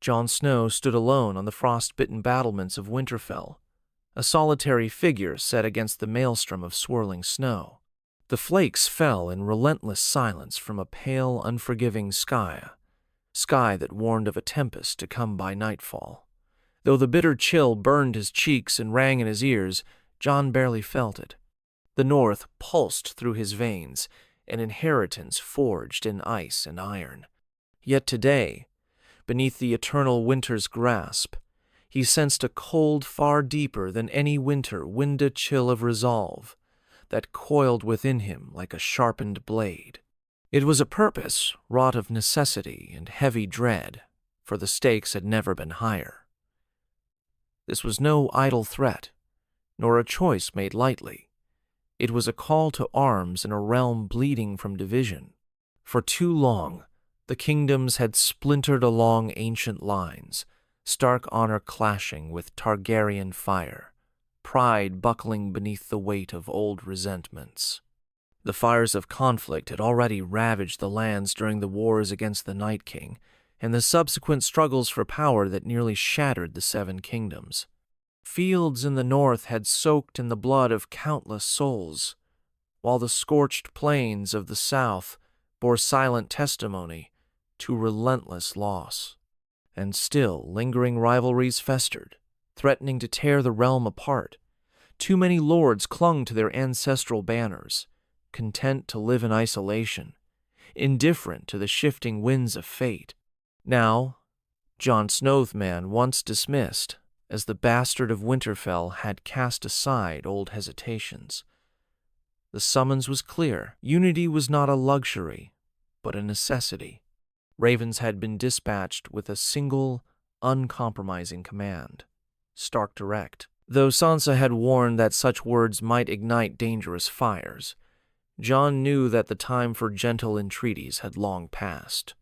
Jon Snow stood alone on the frost-bitten battlements of Winterfell, a solitary figure set against the maelstrom of swirling snow. The flakes fell in relentless silence from a pale, unforgiving sky that warned of a tempest to come by nightfall. Though the bitter chill burned his cheeks and rang in his ears, Jon barely felt it. The North pulsed through his veins, an inheritance forged in ice and iron. Yet today, beneath the eternal winter's grasp, he sensed a cold far deeper than any winter wind chill of resolve that coiled within him like a sharpened blade. It was a purpose wrought of necessity and heavy dread, for the stakes had never been higher. This was no idle threat, nor a choice made lightly. It was a call to arms in a realm bleeding from division. For too long, the kingdoms had splintered along ancient lines, stark honor clashing with Targaryen fire, pride buckling beneath the weight of old resentments. The fires of conflict had already ravaged the lands during the wars against the Night King, and the subsequent struggles for power that nearly shattered the Seven Kingdoms. Fields in the north had soaked in the blood of countless souls, while the scorched plains of the south bore silent testimony to relentless loss. And still lingering rivalries festered, threatening to tear the realm apart. Too many lords clung to their ancestral banners, content to live in isolation, indifferent to the shifting winds of fate. Now, Jon Snowman, once dismissed as the bastard of Winterfell, had cast aside old hesitations. The summons was clear. Unity was not a luxury, but a necessity. Ravens had been dispatched with a single, uncompromising command: stark direct. Though Sansa had warned that such words might ignite dangerous fires, Jon knew that the time for gentle entreaties had long passed.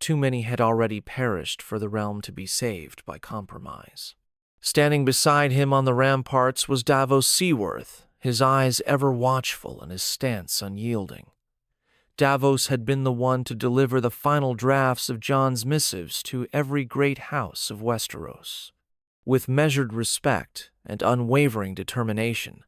Too many had already perished for the realm to be saved by compromise. Standing beside him on the ramparts was Davos Seaworth, his eyes ever watchful and his stance unyielding. Davos had been the one to deliver the final drafts of Jon's missives to every great house of Westeros. With measured respect and unwavering determination,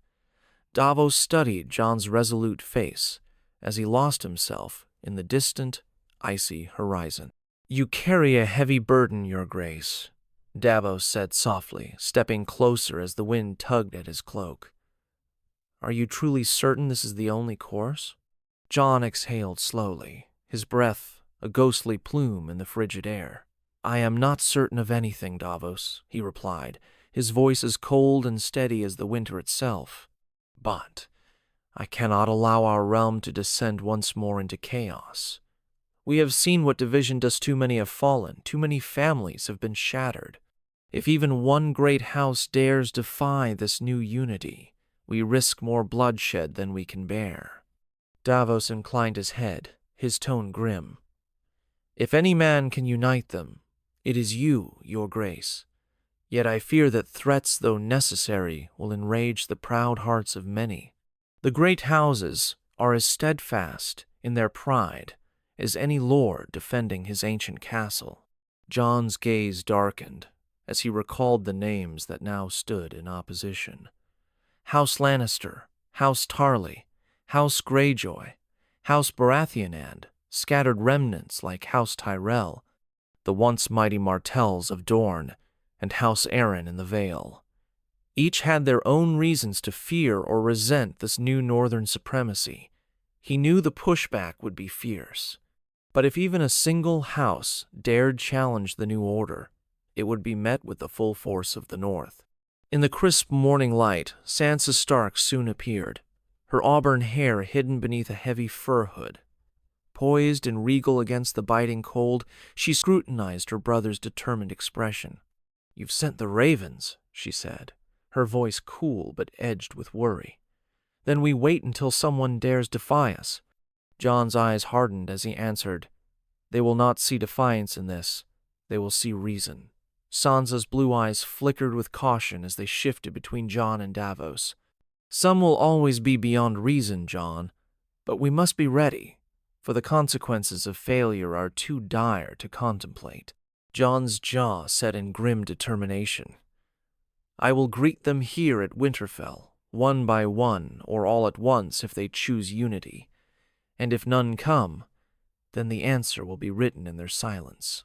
Davos studied Jon's resolute face as he lost himself in the distant, icy horizon. "You carry a heavy burden, Your Grace," Davos said softly, stepping closer as the wind tugged at his cloak. "Are you truly certain this is the only course?" Jon exhaled slowly, his breath a ghostly plume in the frigid air. "I am not certain of anything, Davos," he replied, his voice as cold and steady as the winter itself. "But I cannot allow our realm to descend once more into chaos. We have seen what division does. Too many have fallen, too many families have been shattered. If even one great house dares defy this new unity, we risk more bloodshed than we can bear." Davos inclined his head, his tone grim. "If any man can unite them, it is you, Your Grace. Yet I fear that threats, though necessary, will enrage the proud hearts of many. The great houses are as steadfast in their pride as any lord defending his ancient castle." Jon's gaze darkened as he recalled the names that now stood in opposition. House Lannister, House Tarly, House Greyjoy, House Baratheon, and scattered remnants like House Tyrell, the once mighty Martells of Dorne, and House Arryn in the Vale. Each had their own reasons to fear or resent this new northern supremacy. He knew the pushback would be fierce. But if even a single house dared challenge the new order, it would be met with the full force of the North. In the crisp morning light, Sansa Stark soon appeared, her auburn hair hidden beneath a heavy fur hood. Poised and regal against the biting cold, she scrutinized her brother's determined expression. "You've sent the ravens," she said, her voice cool but edged with worry. "Then we wait until someone dares defy us." Jon's eyes hardened as he answered, "They will not see defiance in this. They will see reason." Sansa's blue eyes flickered with caution as they shifted between Jon and Davos. "Some will always be beyond reason, Jon, but we must be ready, for the consequences of failure are too dire to contemplate." Jon's jaw set in grim determination. "I will greet them here at Winterfell, one by one, or all at once if they choose unity. And if none come, then the answer will be written in their silence."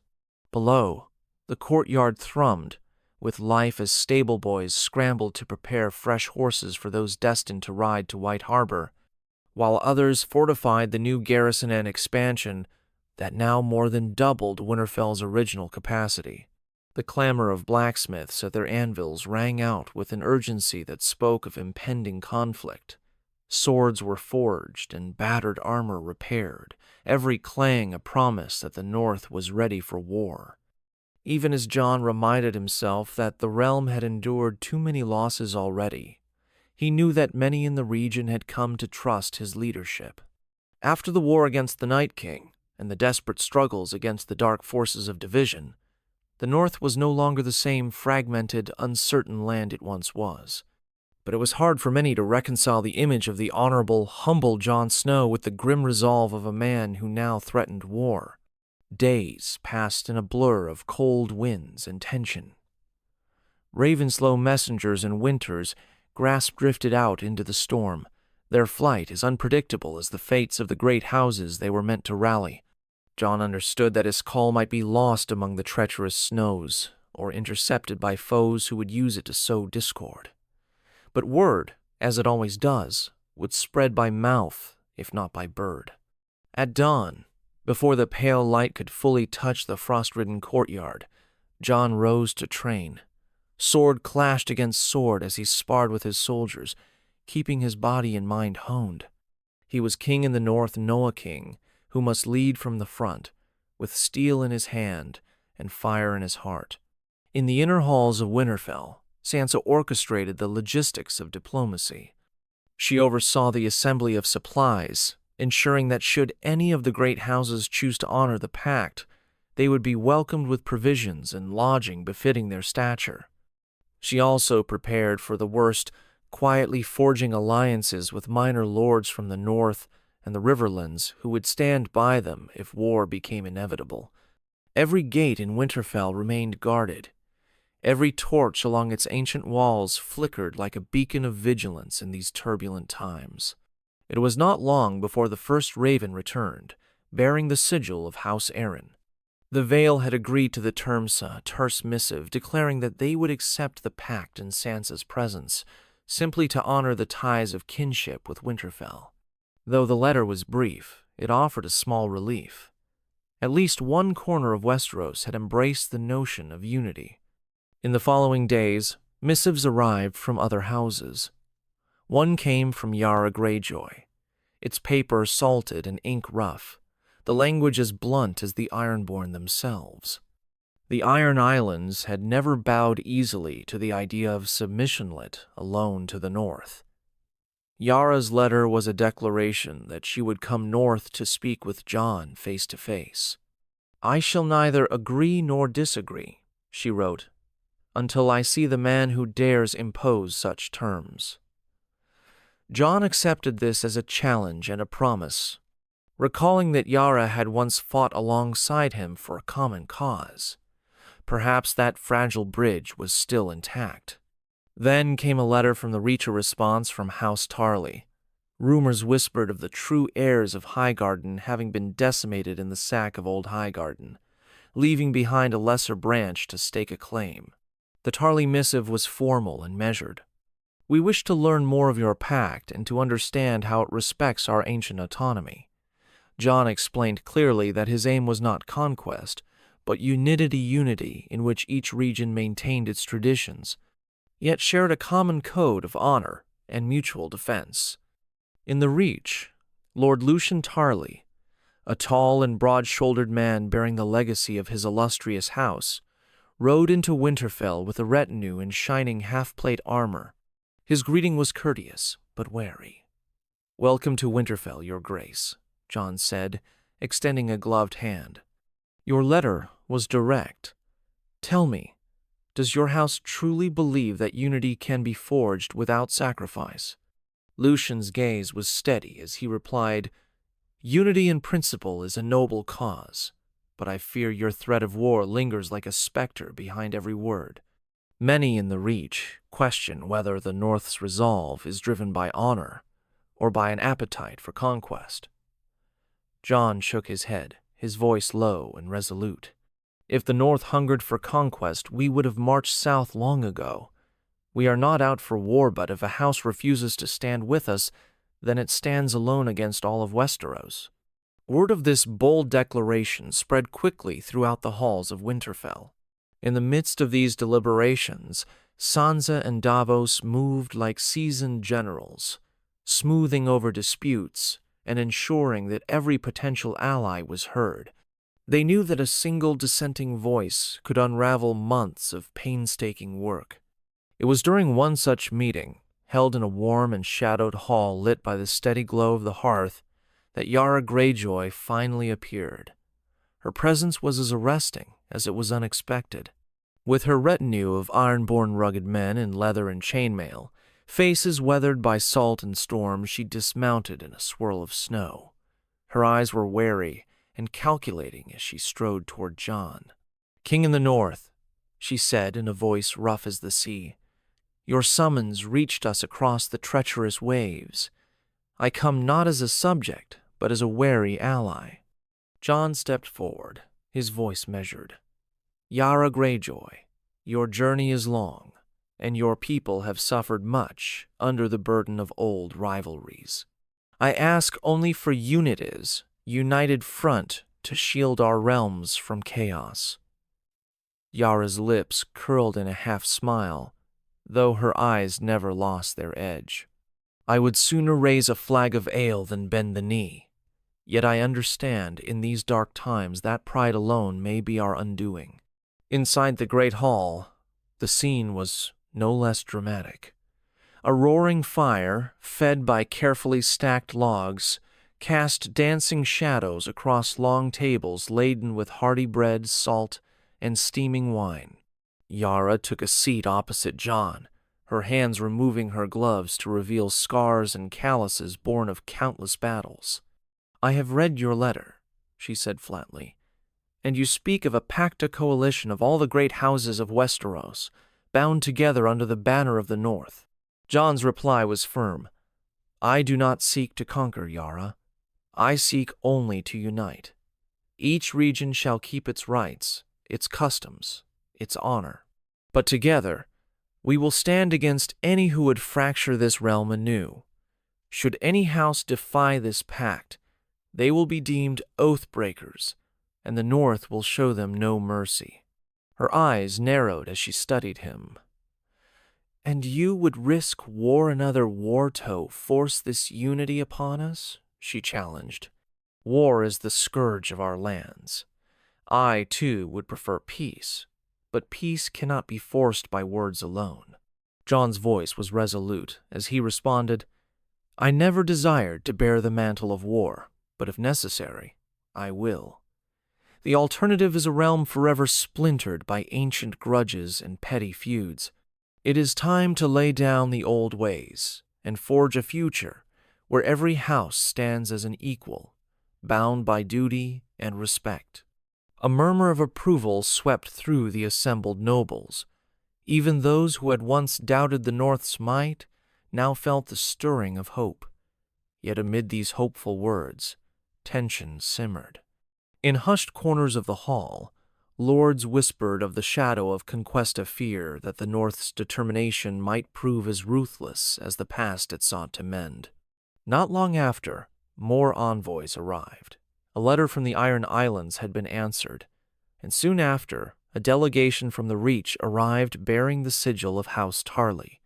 Below, the courtyard thrummed with life as stable boys scrambled to prepare fresh horses for those destined to ride to White Harbor, while others fortified the new garrison and expansion that now more than doubled Winterfell's original capacity. The clamor of blacksmiths at their anvils rang out with an urgency that spoke of impending conflict. Swords were forged and battered armor repaired, every clang a promise that the North was ready for war. Even as Jon reminded himself that the realm had endured too many losses already, he knew that many in the region had come to trust his leadership. After the war against the Night King and the desperate struggles against the dark forces of division, the North was no longer the same fragmented, uncertain land it once was. But it was hard for many to reconcile the image of the honorable, humble Jon Snow with the grim resolve of a man who now threatened war. Days passed in a blur of cold winds and tension. Ravenslow messengers and winters drifted out into the storm, their flight as unpredictable as the fates of the great houses they were meant to rally. Jon understood that his call might be lost among the treacherous snows, or intercepted by foes who would use it to sow discord. But word, as it always does, would spread by mouth, if not by bird. At dawn, before the pale light could fully touch the frost-ridden courtyard, Jon rose to train. Sword clashed against sword as he sparred with his soldiers, keeping his body and mind honed. He was king in the north, Noah King, who must lead from the front, with steel in his hand and fire in his heart. In the inner halls of Winterfell, Sansa orchestrated the logistics of diplomacy. She oversaw the assembly of supplies, ensuring that should any of the great houses choose to honor the pact, they would be welcomed with provisions and lodging befitting their stature. She also prepared for the worst, quietly forging alliances with minor lords from the north and the Riverlands who would stand by them if war became inevitable. Every gate in Winterfell remained guarded. Every torch along its ancient walls flickered like a beacon of vigilance in these turbulent times. It was not long before the first raven returned, bearing the sigil of House Arryn. The Vale had agreed to the terms a terse missive declaring that they would accept the pact in Sansa's presence, simply to honor the ties of kinship with Winterfell. Though the letter was brief, it offered a small relief. At least one corner of Westeros had embraced the notion of unity. In the following days, missives arrived from other houses. One came from Yara Greyjoy, its paper salted and ink rough, the language as blunt as the Ironborn themselves. The Iron Islands had never bowed easily to the idea of submissionlet alone to the north. Yara's letter was a declaration that she would come north to speak with Jon face to face. "I shall neither agree nor disagree," she wrote, "until I see the man who dares impose such terms." Jon accepted this as a challenge and a promise, recalling that Yara had once fought alongside him for a common cause. Perhaps that fragile bridge was still intact. Then came a letter from the Reacher response from House Tarly. Rumors whispered of the true heirs of Highgarden having been decimated in the sack of Old Highgarden, leaving behind a lesser branch to stake a claim. The Tarly missive was formal and measured. "We wish to learn more of your pact and to understand how it respects our ancient autonomy." Jon explained clearly that his aim was not conquest, but unity in which each region maintained its traditions, yet shared a common code of honor and mutual defense. In the Reach, Lord Lucien Tarly, a tall and broad-shouldered man bearing the legacy of his illustrious house, rode into Winterfell with a retinue in shining half-plate armor. His greeting was courteous, but wary. "Welcome to Winterfell, Your Grace," Jon said, extending a gloved hand. "Your letter was direct. Tell me, does your house truly believe that unity can be forged without sacrifice?" Lucian's gaze was steady as he replied, "Unity in principle is a noble cause, but I fear your threat of war lingers like a specter behind every word. Many in the Reach question whether the North's resolve is driven by honor or by an appetite for conquest. Jon shook his head, his voice low and resolute. If the North hungered for conquest, we would have marched south long ago. We are not out for war, but if a house refuses to stand with us, then it stands alone against all of Westeros. Word of this bold declaration spread quickly throughout the halls of Winterfell. In the midst of these deliberations, Sansa and Davos moved like seasoned generals, smoothing over disputes and ensuring that every potential ally was heard. They knew that a single dissenting voice could unravel months of painstaking work. It was during one such meeting, held in a warm and shadowed hall lit by the steady glow of the hearth, that Yara Greyjoy finally appeared. Her presence was as arresting as it was unexpected. With her retinue of iron-born rugged men in leather and chainmail, faces weathered by salt and storm, she dismounted in a swirl of snow. Her eyes were wary and calculating as she strode toward Jon. "King in the North," she said in a voice rough as the sea, "your summons reached us across the treacherous waves. I come not as a subject, but as a wary ally." Jon stepped forward, his voice measured. "Yara Greyjoy, your journey is long, and your people have suffered much under the burden of old rivalries. I ask only for united front to shield our realms from chaos." Yara's lips curled in a half-smile, though her eyes never lost their edge. "I would sooner raise a flag of ale than bend the knee. Yet I understand in these dark times that pride alone may be our undoing." Inside the great hall, the scene was no less dramatic. A roaring fire, fed by carefully stacked logs, cast dancing shadows across long tables laden with hearty bread, salt, and steaming wine. Yara took a seat opposite Jon, her hands removing her gloves to reveal scars and calluses born of countless battles. "I have read your letter," she said flatly, "and you speak of a pact, a coalition of all the great houses of Westeros, bound together under the banner of the North." Jon's reply was firm. "I do not seek to conquer, Yara. I seek only to unite. Each region shall keep its rights, its customs, its honor. But together, we will stand against any who would fracture this realm anew. Should any house defy this pact, they will be deemed oath-breakers, and the North will show them no mercy." Her eyes narrowed as she studied him. "And you would risk war, another war, to force this unity upon us?" she challenged. "War is the scourge of our lands. I, too, would prefer peace, but peace cannot be forced by words alone." Jon's voice was resolute as he responded, "I never desired to bear the mantle of war, but if necessary, I will. The alternative is a realm forever splintered by ancient grudges and petty feuds. It is time to lay down the old ways and forge a future where every house stands as an equal, bound by duty and respect." A murmur of approval swept through the assembled nobles. Even those who had once doubted the North's might now felt the stirring of hope. Yet amid these hopeful words, tension simmered. In hushed corners of the hall, lords whispered of the shadow of Conquesta fear that the North's determination might prove as ruthless as the past it sought to mend. Not long after, more envoys arrived. A letter from the Iron Islands had been answered, and soon after, a delegation from the Reach arrived bearing the sigil of House Tarly.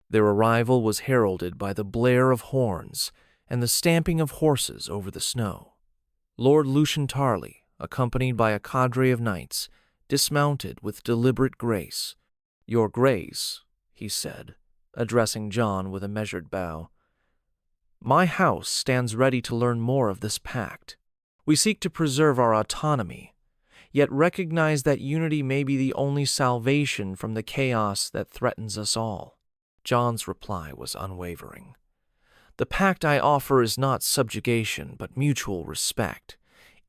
Their arrival was heralded by the blare of horns and the stamping of horses over the snow. Lord Lucien Tarly, accompanied by a cadre of knights, dismounted with deliberate grace. "Your Grace," he said, addressing Jon with a measured bow, "my house stands ready to learn more of this pact. We seek to preserve our autonomy, yet recognize that unity may be the only salvation from the chaos that threatens us all." Jon's reply was unwavering. "The pact I offer is not subjugation, but mutual respect.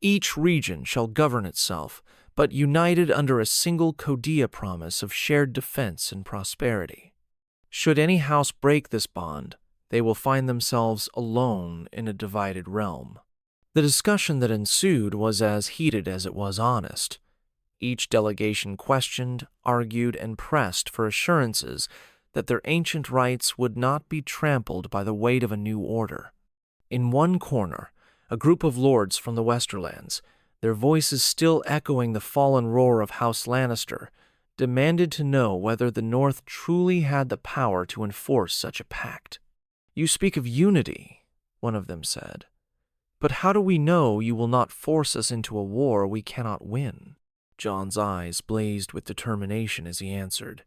Each region shall govern itself, but united under a single Kodia promise of shared defense and prosperity. Should any house break this bond, they will find themselves alone in a divided realm. The discussion that ensued was as heated as it was honest. Each delegation questioned, argued, and pressed for assurances that their ancient rights would not be trampled by the weight of a new order. In one corner, a group of lords from the Westerlands, their voices still echoing the fallen roar of House Lannister, demanded to know whether the North truly had the power to enforce such a pact. "You speak of unity," one of them said, "but how do we know you will not force us into a war we cannot win?" Jon's eyes blazed with determination as he answered,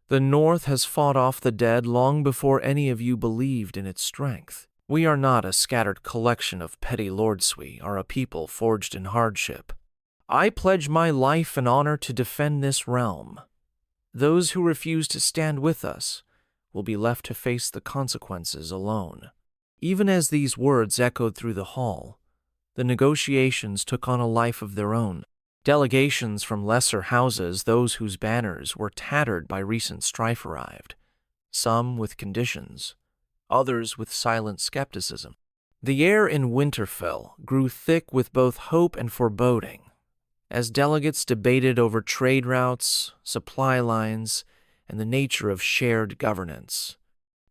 "The North has fought off the dead long before any of you believed in its strength. We are not a scattered collection of petty lords, we are a people forged in hardship. I pledge my life and honor to defend this realm. Those who refuse to stand with us will be left to face the consequences alone." Even as these words echoed through the hall, the negotiations took on a life of their own. Delegations from lesser houses, those whose banners were tattered by recent strife, arrived, some with conditions, others with silent skepticism. The air in Winterfell grew thick with both hope and foreboding, as delegates debated over trade routes, supply lines, and the nature of shared governance.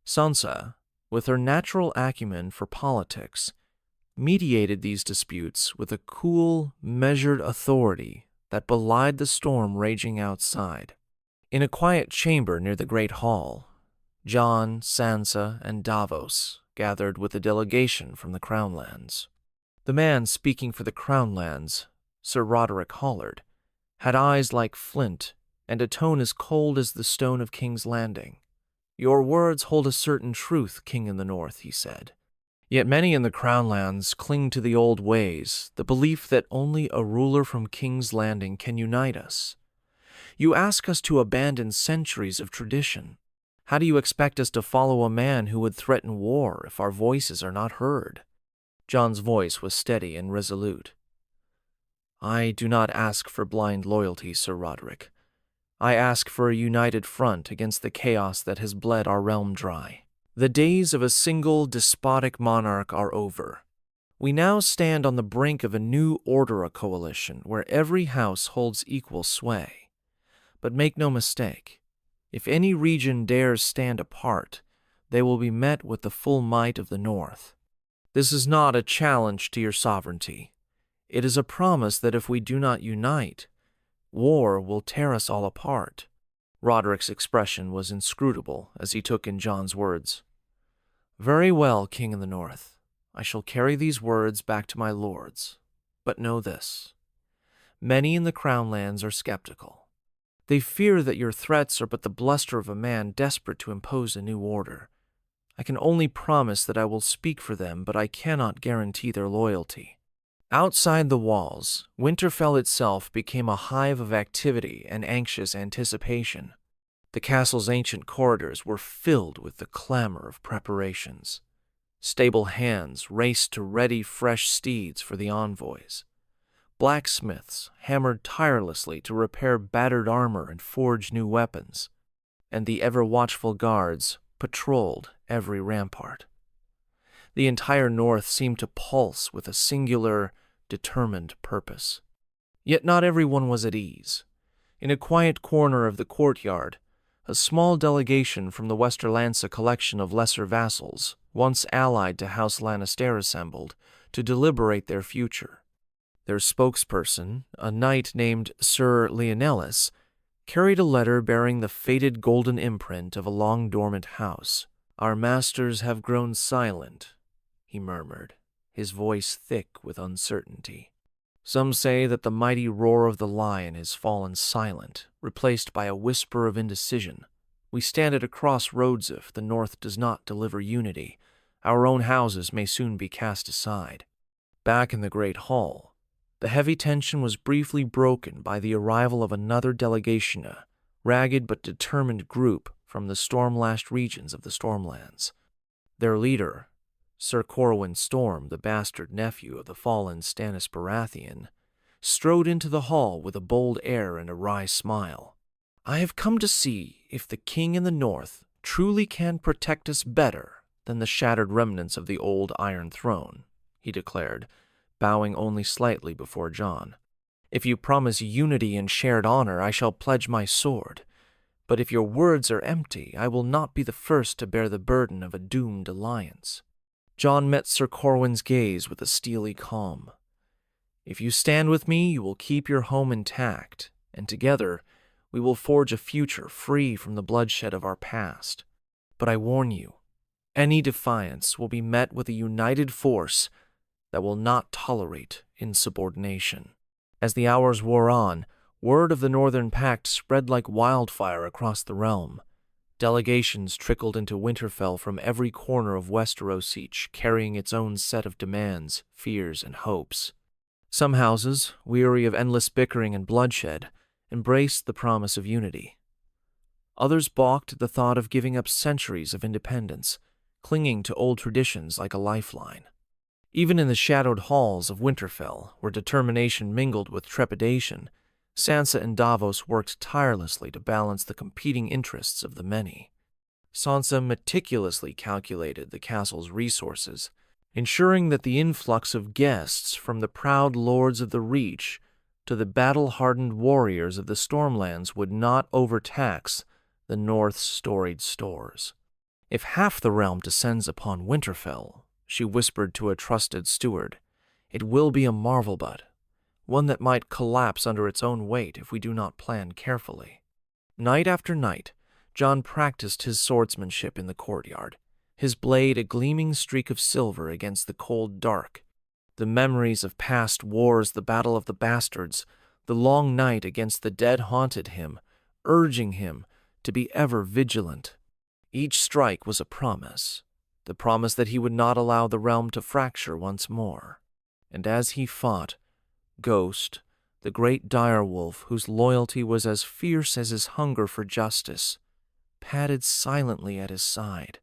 Sansa, with her natural acumen for politics, mediated these disputes with a cool, measured authority that belied the storm raging outside. In a quiet chamber near the great hall, Jon, Sansa, and Davos gathered with a delegation from the Crownlands. The man speaking for the Crownlands, Sir Roderick Hollard, had eyes like flint and a tone as cold as the stone of King's Landing. "Your words hold a certain truth, King in the North," he said. "Yet many in the Crownlands cling to the old ways, the belief that only a ruler from King's Landing can unite us. You ask us to abandon centuries of tradition. How do you expect us to follow a man who would threaten war if our voices are not heard?" Jon's voice was steady and resolute. "I do not ask for blind loyalty, Sir Roderick. I ask for a united front against the chaos that has bled our realm dry. The days of a single despotic monarch are over. We now stand on the brink of a new order, a coalition where every house holds equal sway. But make no mistake, if any region dares stand apart, they will be met with the full might of the North. This is not a challenge to your sovereignty. It is a promise that if we do not unite, war will tear us all apart." Roderick's expression was inscrutable as he took in Jon's words. "Very well, King in the North. I shall carry these words back to my lords. But know this. Many in the Crownlands are skeptical. They fear that your threats are but the bluster of a man desperate to impose a new order. I can only promise that I will speak for them, but I cannot guarantee their loyalty." Outside the walls, Winterfell itself became a hive of activity and anxious anticipation. The castle's ancient corridors were filled with the clamor of preparations. Stable hands raced to ready fresh steeds for the envoys. Blacksmiths hammered tirelessly to repair battered armor and forge new weapons, and the ever-watchful guards patrolled every rampart. The entire North seemed to pulse with a singular, determined purpose. Yet not everyone was at ease. In a quiet corner of the courtyard, a small delegation from the Westerlandsa collection of lesser vassals, once allied to House Lannister, assembled to deliberate their future. Their spokesperson, a knight named Sir Leonellis, carried a letter bearing the faded golden imprint of a long-dormant house. "Our masters have grown silent," he murmured, his voice thick with uncertainty. "Some say that the mighty roar of the lion has fallen silent, replaced by a whisper of indecision. We stand at a crossroads. If the North does not deliver unity, our own houses may soon be cast aside." Back in the great hall, the heavy tension was briefly broken by the arrival of another delegation, a ragged but determined group from the storm-lashed regions of the Stormlands. Their leader, Sir Corwin Storm, the bastard nephew of the fallen Stannis Baratheon, strode into the hall with a bold air and a wry smile. "I have come to see if the king in the north truly can protect us better than the shattered remnants of the old Iron Throne," he declared, bowing only slightly before Jon. "If you promise unity and shared honor, I shall pledge my sword. But if your words are empty, I will not be the first to bear the burden of a doomed alliance." Jon met Sir Corwin's gaze with a steely calm. "If you stand with me, you will keep your home intact, and together we will forge a future free from the bloodshed of our past. But I warn you, any defiance will be met with a united force that will not tolerate insubordination." As the hours wore on, word of the Northern Pact spread like wildfire across the realm. Delegations trickled into Winterfell from every corner of Westeros, each carrying its own set of demands, fears, and hopes. Some houses, weary of endless bickering and bloodshed, embraced the promise of unity. Others balked at the thought of giving up centuries of independence, clinging to old traditions like a lifeline. Even in the shadowed halls of Winterfell, where determination mingled with trepidation, Sansa and Davos worked tirelessly to balance the competing interests of the many. Sansa meticulously calculated the castle's resources, ensuring that the influx of guests from the proud lords of the Reach to the battle-hardened warriors of the Stormlands would not overtax the North's storied stores. "If half the realm descends upon Winterfell," she whispered to a trusted steward, "it will be a marvel bud, one that might collapse under its own weight if we do not plan carefully." Night after night, Jon practiced his swordsmanship in the courtyard, his blade a gleaming streak of silver against the cold dark. The memories of past wars, the Battle of the Bastards, the long night against the dead haunted him, urging him to be ever vigilant. Each strike was a promise, the promise that he would not allow the realm to fracture once more. And as he fought, Ghost, the great direwolf whose loyalty was as fierce as his hunger for justice, padded silently at his side,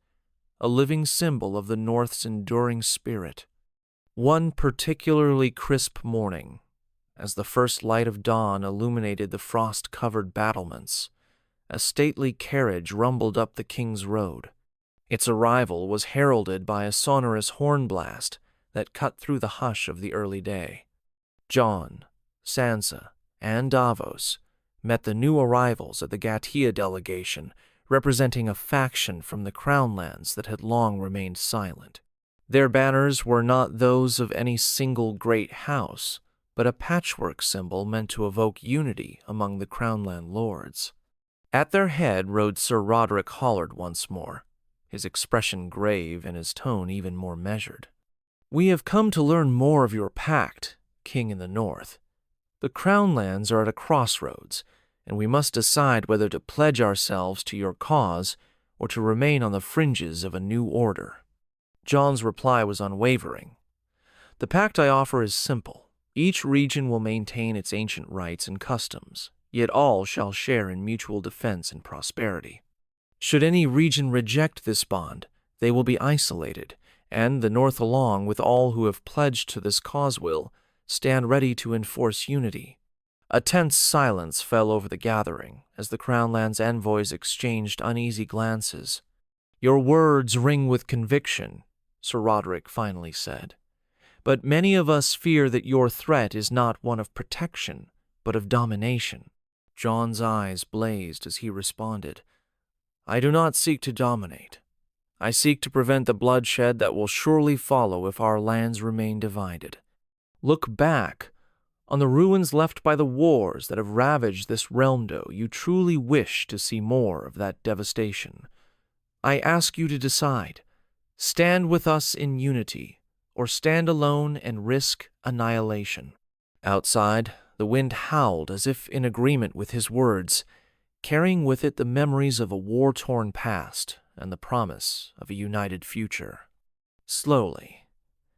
a living symbol of the North's enduring spirit. One particularly crisp morning, as the first light of dawn illuminated the frost-covered battlements, a stately carriage rumbled up the King's Road. Its arrival was heralded by a sonorous horn blast that cut through the hush of the early day. Jon, Sansa, and Davos met the new arrivals at the Gatia delegation, representing a faction from the Crownlands that had long remained silent. Their banners were not those of any single great house, but a patchwork symbol meant to evoke unity among the Crownland lords. At their head rode Sir Roderick Hollard once more, his expression grave and his tone even more measured. "We have come to learn more of your pact, King in the North. The Crownlands are at a crossroads, and we must decide whether to pledge ourselves to your cause or to remain on the fringes of a new order." Jon's reply was unwavering. "The pact I offer is simple. Each region will maintain its ancient rights and customs, yet all shall share in mutual defense and prosperity. Should any region reject this bond, they will be isolated, and the North, along with all who have pledged to this cause, will stand ready to enforce unity." A tense silence fell over the gathering as the Crownland's envoys exchanged uneasy glances. "Your words ring with conviction," Sir Roderick finally said. "But many of us fear that your threat is not one of protection, but of domination." Jon's eyes blazed as he responded, "I do not seek to dominate. I seek to prevent the bloodshed that will surely follow if our lands remain divided. Look back on the ruins left by the wars that have ravaged this realm. Do you truly wish to see more of that devastation? I ask you to decide. Stand with us in unity, or stand alone and risk annihilation." Outside, the wind howled as if in agreement with his words, carrying with it the memories of a war-torn past and the promise of a united future. Slowly,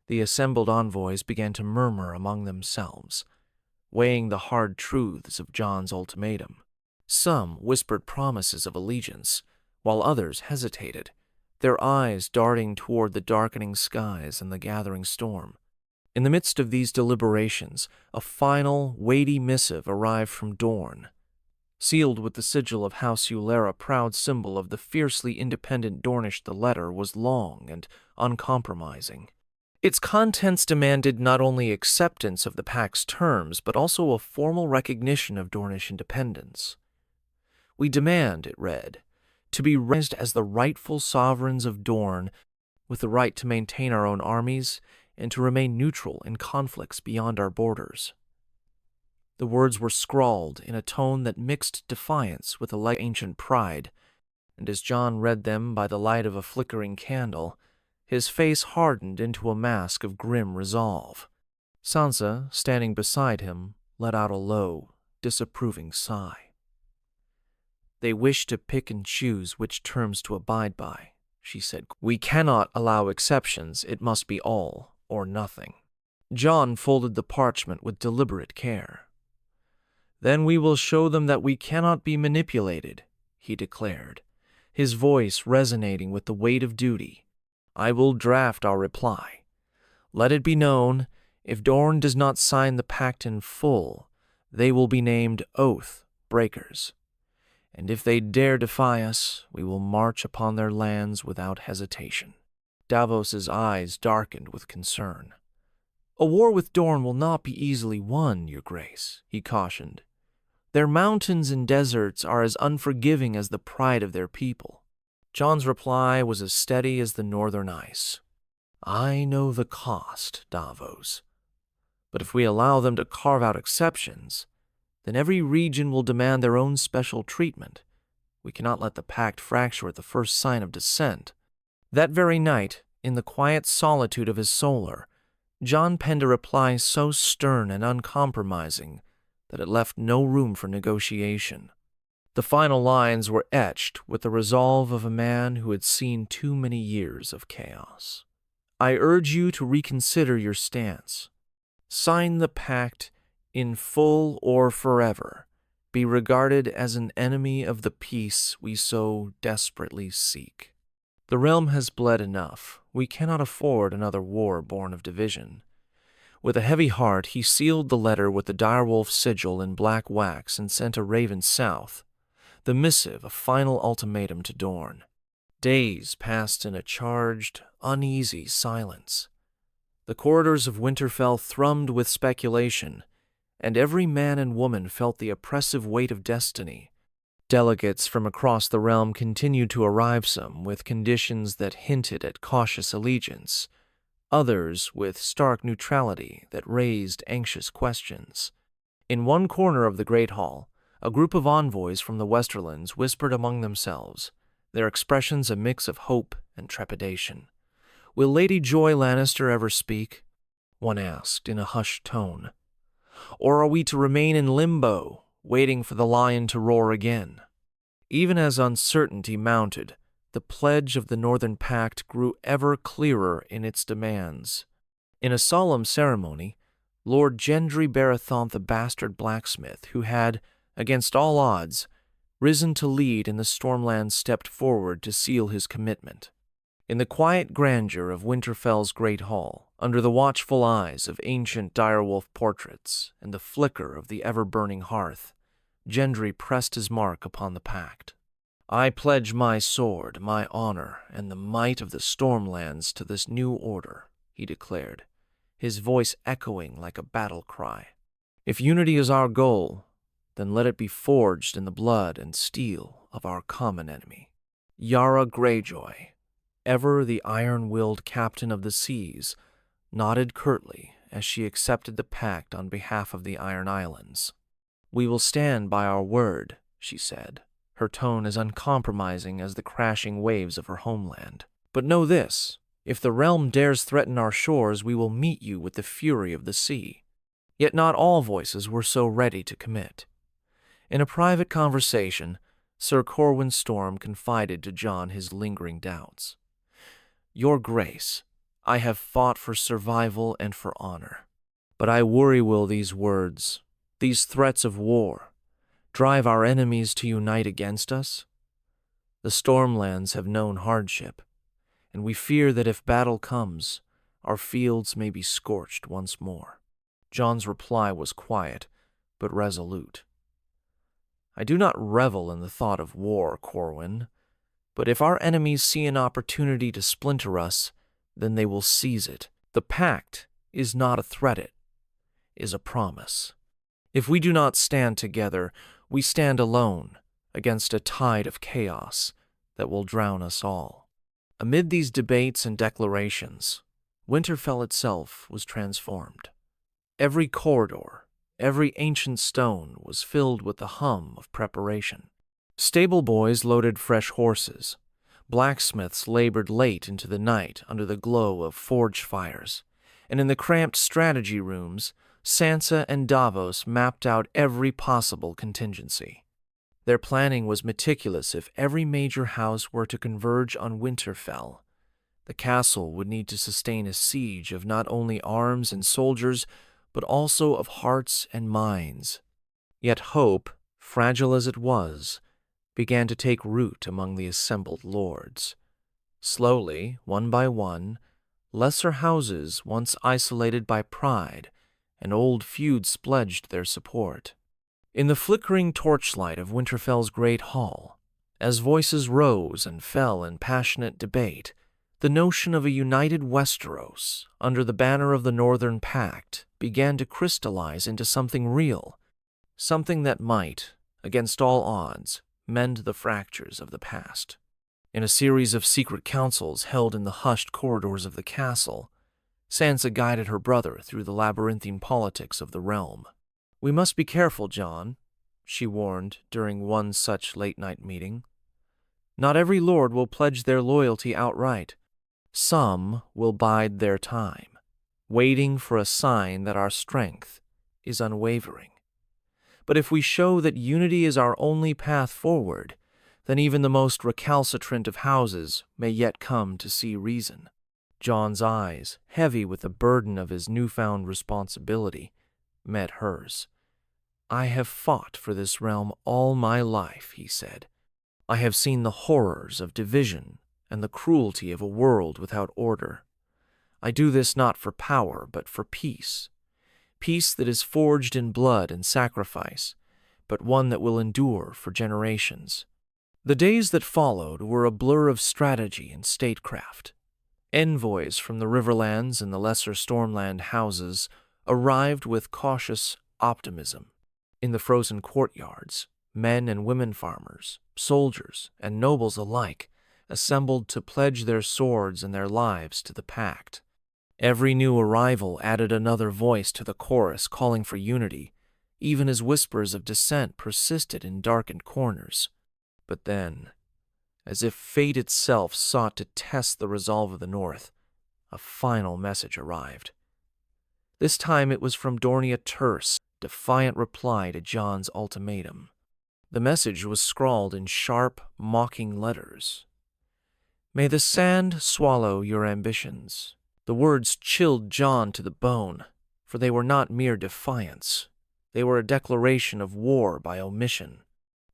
the assembled envoys began to murmur among themselves, weighing the hard truths of Jon's ultimatum. Some whispered promises of allegiance, while others hesitated, their eyes darting toward the darkening skies and the gathering storm. In the midst of these deliberations, a final, weighty missive arrived from Dorne. Sealed with the sigil of House Ulera, proud symbol of the fiercely independent Dornish, the letter was long and uncompromising. Its contents demanded not only acceptance of the pact's terms, but also a formal recognition of Dornish independence. "We demand," it read, "to be raised as the rightful sovereigns of Dorne, with the right to maintain our own armies and to remain neutral in conflicts beyond our borders." The words were scrawled in a tone that mixed defiance with a light ancient pride, and as Jon read them by the light of a flickering candle, his face hardened into a mask of grim resolve. Sansa, standing beside him, let out a low, disapproving sigh. "They wish to pick and choose which terms to abide by," she said. "We cannot allow exceptions. It must be all or nothing." Jon folded the parchment with deliberate care. "Then we will show them that we cannot be manipulated," he declared, his voice resonating with the weight of duty. "I will draft our reply. Let it be known, if Dorne does not sign the pact in full, they will be named oath breakers. And if they dare defy us, we will march upon their lands without hesitation." Davos's eyes darkened with concern. "A war with Dorne will not be easily won, Your Grace," he cautioned. "Their mountains and deserts are as unforgiving as the pride of their people." Jon's reply was as steady as the northern ice. "I know the cost, Davos. But if we allow them to carve out exceptions, then every region will demand their own special treatment. We cannot let the pact fracture at the first sign of dissent." That very night, in the quiet solitude of his solar, Jon penned a reply so stern and uncompromising that it left no room for negotiation. The final lines were etched with the resolve of a man who had seen too many years of chaos. "I urge you to reconsider your stance. Sign the pact in full or forever. Be regarded as an enemy of the peace we so desperately seek. The realm has bled enough. We cannot afford another war born of division." With a heavy heart, he sealed the letter with the direwolf sigil in black wax and sent a raven south, the missive a final ultimatum to Dorne. Days passed in a charged, uneasy silence. The corridors of Winterfell thrummed with speculation, and every man and woman felt the oppressive weight of destiny. Delegates from across the realm continued to arrive, some with conditions that hinted at cautious allegiance, others with stark neutrality that raised anxious questions. In one corner of the Great Hall, a group of envoys from the Westerlands whispered among themselves, their expressions a mix of hope and trepidation. "Will Lady Joy Lannister ever speak?" one asked in a hushed tone. "Or are we to remain in limbo, waiting for the lion to roar again?" Even as uncertainty mounted, the pledge of the Northern Pact grew ever clearer in its demands. In a solemn ceremony, Lord Gendry Barathon, the bastard blacksmith, who had, against all odds, risen to lead in the Stormlands, stepped forward to seal his commitment. In the quiet grandeur of Winterfell's great hall, under the watchful eyes of ancient direwolf portraits and the flicker of the ever-burning hearth, Gendry pressed his mark upon the pact. "I pledge my sword, my honor, and the might of the Stormlands to this new order," he declared, his voice echoing like a battle cry. "If unity is our goal, then let it be forged in the blood and steel of our common enemy." Yara Greyjoy, ever the iron-willed captain of the seas, nodded curtly as she accepted the pact on behalf of the Iron Islands. "We will stand by our word," she said, her tone as uncompromising as the crashing waves of her homeland. "But know this, if the realm dares threaten our shores, we will meet you with the fury of the sea." Yet not all voices were so ready to commit. In a private conversation, Sir Corwyn Storm confided to Jon his lingering doubts. "Your Grace, I have fought for survival and for honor. But I worry will these words, these threats of war, drive our enemies to unite against us? The Stormlands have known hardship. and we fear that if battle comes, our fields may be scorched once more." Jon's reply was quiet, but resolute. "I do not revel in the thought of war, Corwin, but if our enemies see an opportunity to splinter us, then they will seize it. The pact is not a threat, it is a promise. If we do not stand together, we stand alone against a tide of chaos that will drown us all." Amid these debates and declarations, Winterfell itself was transformed. Every corridor, every ancient stone was filled with the hum of preparation. Stable boys loaded fresh horses. Blacksmiths labored late into the night under the glow of forge fires, and in the cramped strategy rooms, Sansa and Davos mapped out every possible contingency. Their planning was meticulous. If every major house were to converge on Winterfell, the castle would need to sustain a siege of not only arms and soldiers, but also of hearts and minds. Yet hope, fragile as it was, began to take root among the assembled lords. Slowly, one by one, lesser houses, once isolated by pride and old feuds, pledged their support. In the flickering torchlight of Winterfell's great hall, as voices rose and fell in passionate debate, the notion of a united Westeros under the banner of the Northern Pact began to crystallize into something real, something that might, against all odds, mend the fractures of the past. In a series of secret councils held in the hushed corridors of the castle, Sansa guided her brother through the labyrinthine politics of the realm. "We must be careful, Jon," she warned during one such late-night meeting. "Not every lord will pledge their loyalty outright. Some will bide their time, waiting for a sign that our strength is unwavering. But if we show that unity is our only path forward, then even the most recalcitrant of houses may yet come to see reason." Jon's eyes, heavy with the burden of his newfound responsibility, met hers. "I have fought for this realm all my life," he said. "I have seen the horrors of division and the cruelty of a world without order. I do this not for power, but for peace. Peace that is forged in blood and sacrifice, but one that will endure for generations." The days that followed were a blur of strategy and statecraft. Envoys from the Riverlands and the lesser Stormland houses arrived with cautious optimism. In the frozen courtyards, men and women farmers, soldiers, and nobles alike assembled to pledge their swords and their lives to the pact. Every new arrival added another voice to the chorus calling for unity, even as whispers of dissent persisted in darkened corners. But then, as if fate itself sought to test the resolve of the North, a final message arrived. This time it was from Dornish terse, defiant reply to Jon's ultimatum. The message was scrawled in sharp, mocking letters. "May the sand swallow your ambitions." The words chilled Jon to the bone, for they were not mere defiance. They were a declaration of war by omission.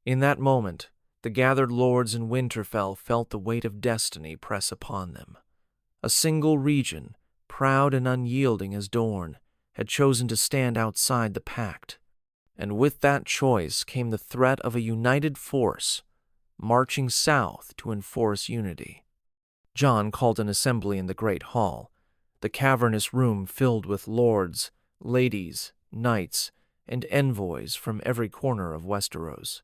In that moment, the gathered lords in Winterfell felt the weight of destiny press upon them. A single region, proud and unyielding as Dorne, had chosen to stand outside the pact, and with that choice came the threat of a united force marching south to enforce unity. Jon called an assembly in the great hall, the cavernous room filled with lords, ladies, knights, and envoys from every corner of Westeros.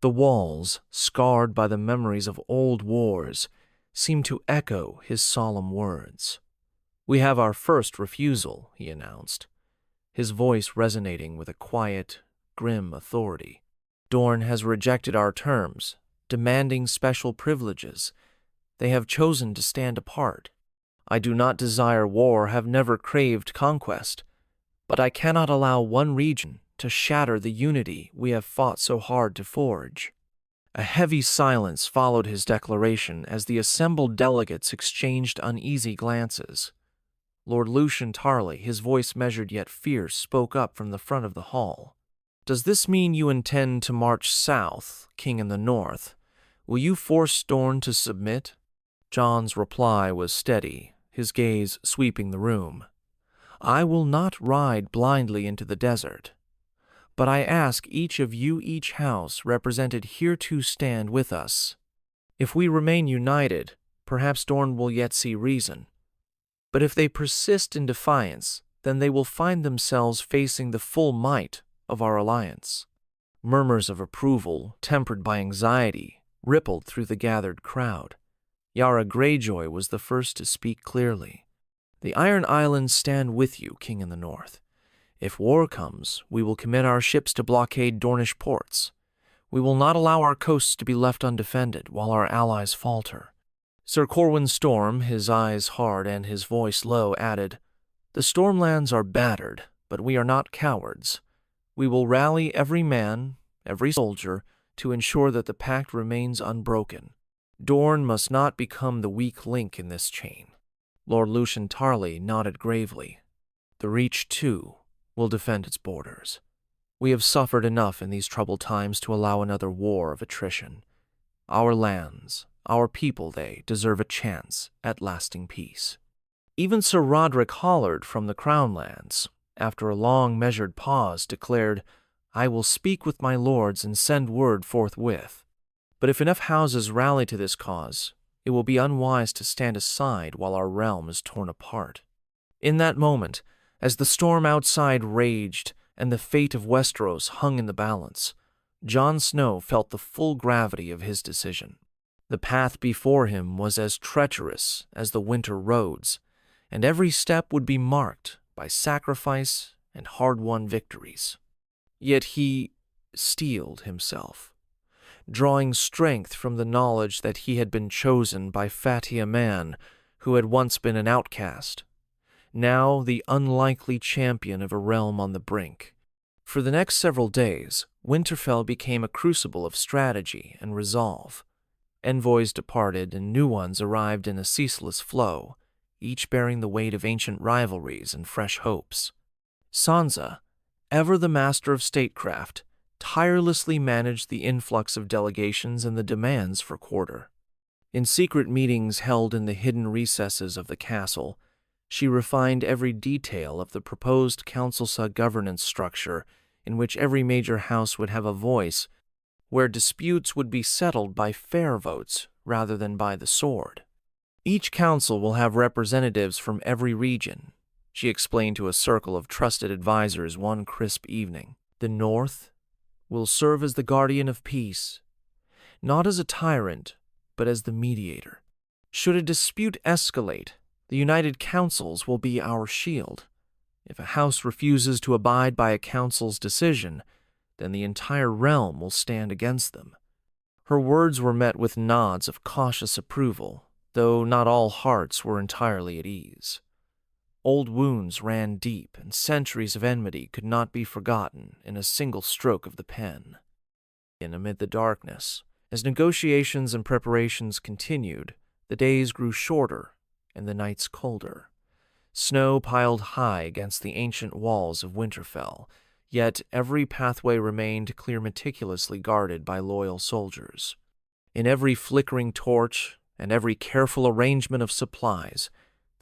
The walls, scarred by the memories of old wars, seemed to echo his solemn words. "We have our first refusal," he announced, his voice resonating with a quiet, grim authority. "Dorne has rejected our terms, demanding special privileges. They have chosen to stand apart. I do not desire war, have never craved conquest, but I cannot allow one region to shatter the unity we have fought so hard to forge." A heavy silence followed his declaration as the assembled delegates exchanged uneasy glances. Lord Lucien Tarly, his voice measured yet fierce, spoke up from the front of the hall. "Does this mean you intend to march south, King in the North? Will you force Dorne to submit?" John's reply was steady, his gaze sweeping the room. I will not ride blindly into the desert, but I ask each of you, each house represented here to stand with us. If we remain united, perhaps Dorne will yet see reason. But if they persist in defiance, then they will find themselves facing the full might of our alliance. Murmurs of approval, tempered by anxiety, rippled through the gathered crowd. Yara Greyjoy was the first to speak clearly. The Iron Islands stand with you, King in the North. If war comes, we will commit our ships to blockade Dornish ports. We will not allow our coasts to be left undefended while our allies falter. Sir Corwin Storm, his eyes hard and his voice low, added, The Stormlands are battered, but we are not cowards. We will rally every man, every soldier, to ensure that the pact remains unbroken. Dorne must not become the weak link in this chain. Lord Lucien Tarly nodded gravely. The Reach, too, will defend its borders. We have suffered enough in these troubled times to allow another war of attrition. Our lands, our people, they deserve a chance at lasting peace. Even Sir Roderick Hollard from the Crown Lands, after a long measured pause, declared, I will speak with my lords and send word forthwith. But if enough houses rally to this cause, it will be unwise to stand aside while our realm is torn apart. In that moment, as the storm outside raged and the fate of Westeros hung in the balance, Jon Snow felt the full gravity of his decision. The path before him was as treacherous as the winter roads, and every step would be marked by sacrifice and hard-won victories. Yet he steeled himself, drawing strength from the knowledge that he had been chosen by Fatia Man, who had once been an outcast, now the unlikely champion of a realm on the brink. For the next several days, Winterfell became a crucible of strategy and resolve. Envoys departed and new ones arrived in a ceaseless flow, each bearing the weight of ancient rivalries and fresh hopes. Sansa, ever the master of statecraft, tirelessly managed the influx of delegations and the demands for quarter. In secret meetings held in the hidden recesses of the castle, she refined every detail of the proposed Councilsa governance structure in which every major house would have a voice, where disputes would be settled by fair votes rather than by the sword. Each council will have representatives from every region, she explained to a circle of trusted advisors one crisp evening. The North will serve as the guardian of peace, not as a tyrant, but as the mediator. Should a dispute escalate, the United Councils will be our shield. If a house refuses to abide by a council's decision, then the entire realm will stand against them. Her words were met with nods of cautious approval, though not all hearts were entirely at ease. Old wounds ran deep, and centuries of enmity could not be forgotten in a single stroke of the pen. Amid the darkness, as negotiations and preparations continued, the days grew shorter and the nights colder. Snow piled high against the ancient walls of Winterfell, yet every pathway remained clear, meticulously guarded by loyal soldiers. In every flickering torch and every careful arrangement of supplies,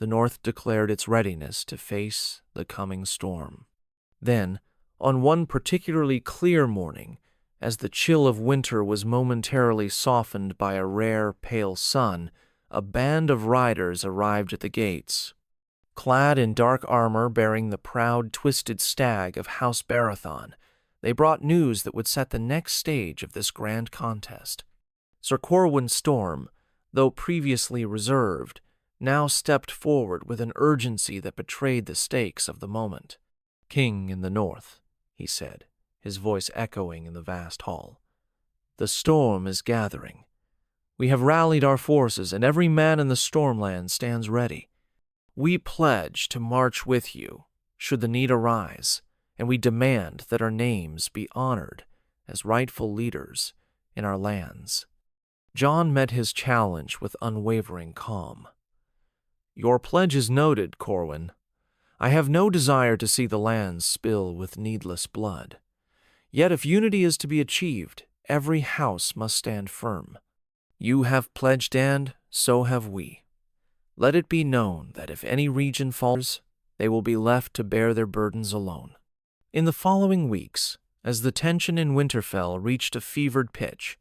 the North declared its readiness to face the coming storm. Then, on one particularly clear morning, as the chill of winter was momentarily softened by a rare, pale sun, a band of riders arrived at the gates. Clad in dark armor bearing the proud, twisted stag of House Baratheon, they brought news that would set the next stage of this grand contest. Sir Corwin Storm, though previously reserved, now stepped forward with an urgency that betrayed the stakes of the moment. King in the North, he said, his voice echoing in the vast hall. The storm is gathering. We have rallied our forces, and every man in the Stormland stands ready. We pledge to march with you, should the need arise, and we demand that our names be honored as rightful leaders in our lands. Jon met his challenge with unwavering calm. Your pledge is noted, Corwin. I have no desire to see the lands spill with needless blood. Yet if unity is to be achieved, every house must stand firm. You have pledged, and, so have we. Let it be known that if any region falls, they will be left to bear their burdens alone. In the following weeks, as the tension in Winterfell reached a fevered pitch,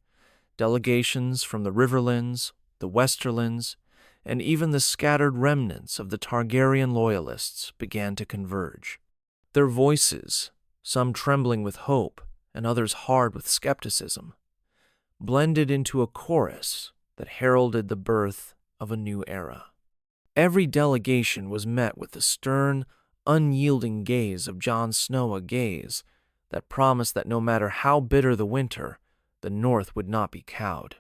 delegations from the Riverlands, the Westerlands, and even the scattered remnants of the Targaryen loyalists began to converge. Their voices, some trembling with hope and others hard with skepticism, blended into a chorus that heralded the birth of a new era. Every delegation was met with the stern, unyielding gaze of Jon Snow, a gaze that promised that no matter how bitter the winter, the North would not be cowed.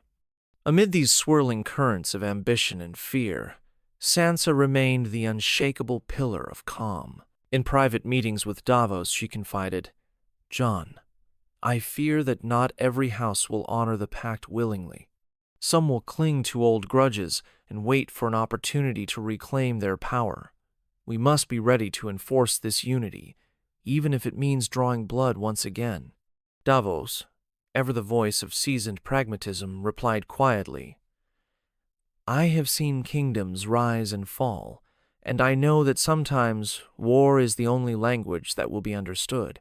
Amid these swirling currents of ambition and fear, Sansa remained the unshakable pillar of calm. In private meetings with Davos, she confided, "Jon, I fear that not every house will honor the pact willingly. Some will cling to old grudges and wait for an opportunity to reclaim their power. We must be ready to enforce this unity, even if it means drawing blood once again." Davos, ever the voice of seasoned pragmatism, replied quietly, "I have seen kingdoms rise and fall, and I know that sometimes war is the only language that will be understood.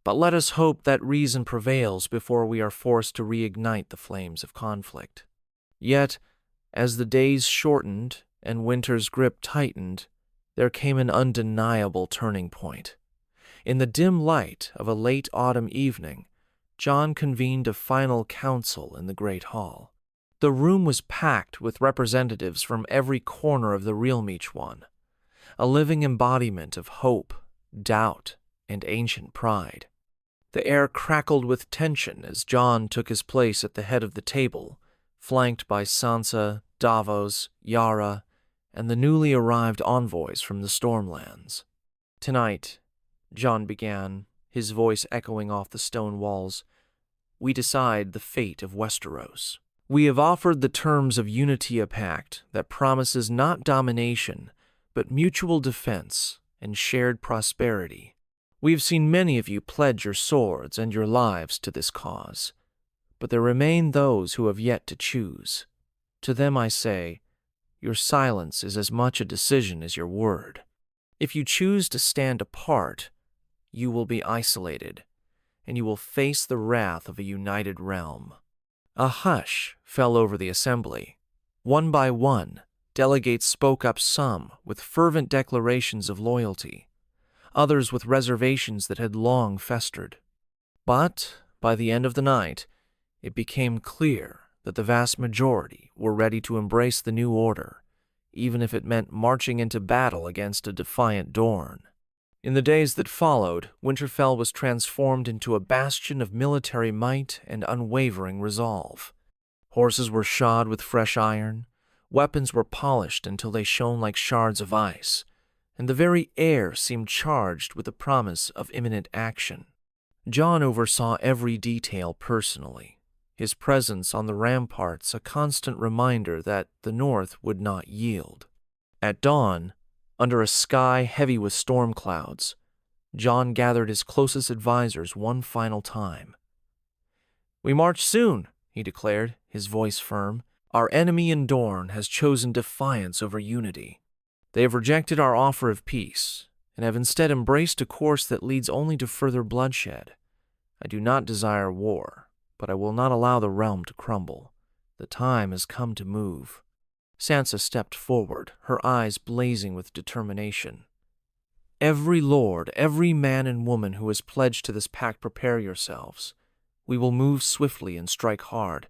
But let us hope that reason prevails before we are forced to reignite the flames of conflict." Yet, as the days shortened and winter's grip tightened, there came an undeniable turning point. In the dim light of a late autumn evening, Jon convened a final council in the Great Hall. The room was packed with representatives from every corner of the realm, each one a living embodiment of hope, doubt, and ancient pride. The air crackled with tension as Jon took his place at the head of the table, flanked by Sansa, Davos, Yara, and the newly arrived envoys from the Stormlands. "Tonight," Jon began, his voice echoing off the stone walls, "we decide the fate of Westeros. We have offered the terms of unity, a pact that promises not domination, but mutual defense and shared prosperity. We have seen many of you pledge your swords and your lives to this cause, but there remain those who have yet to choose. To them I say, your silence is as much a decision as your word. If you choose to stand apart, you will be isolated, and you will face the wrath of a united realm." A hush fell over the assembly. One by one, delegates spoke up, some with fervent declarations of loyalty, others with reservations that had long festered. But by the end of the night, it became clear that the vast majority were ready to embrace the new order, even if it meant marching into battle against a defiant Dorne. In the days that followed, Winterfell was transformed into a bastion of military might and unwavering resolve. Horses were shod with fresh iron, weapons were polished until they shone like shards of ice, and the very air seemed charged with the promise of imminent action. Jon oversaw every detail personally, his presence on the ramparts a constant reminder that the North would not yield. At dawn, under a sky heavy with storm clouds, Jon gathered his closest advisors one final time. "We march soon," he declared, his voice firm. "Our enemy in Dorne has chosen defiance over unity. They have rejected our offer of peace, and have instead embraced a course that leads only to further bloodshed. I do not desire war, but I will not allow the realm to crumble. The time has come to move." Sansa stepped forward, her eyes blazing with determination. "Every lord, every man and woman who has pledged to this pact, prepare yourselves. We will move swiftly and strike hard.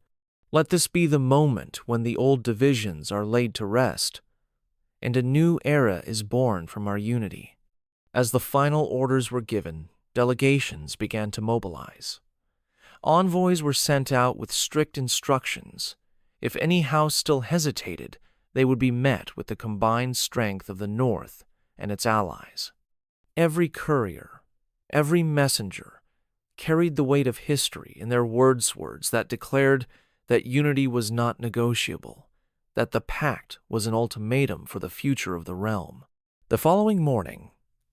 Let this be the moment when the old divisions are laid to rest, and a new era is born from our unity." As the final orders were given, delegations began to mobilize. Envoys were sent out with strict instructions. If any house still hesitated, they would be met with the combined strength of the North and its allies. Every courier, every messenger, carried the weight of history in their words that declared that unity was not negotiable, that the pact was an ultimatum for the future of the realm. The following morning,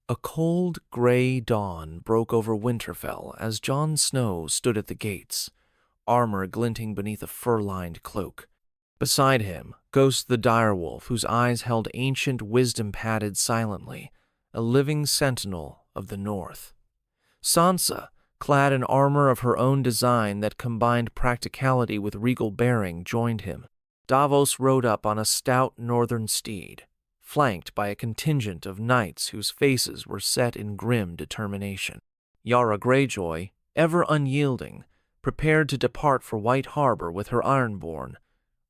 a cold, gray dawn broke over Winterfell as Jon Snow stood at the gates, armor glinting beneath a fur-lined cloak. Beside him, ghosts the direwolf, whose eyes held ancient wisdom padded silently, a living sentinel of the north. Sansa, clad in armor of her own design that combined practicality with regal bearing, joined him. Davos rode up on a stout northern steed, flanked by a contingent of knights whose faces were set in grim determination. Yara Greyjoy, ever unyielding, prepared to depart for White Harbor with her Ironborn,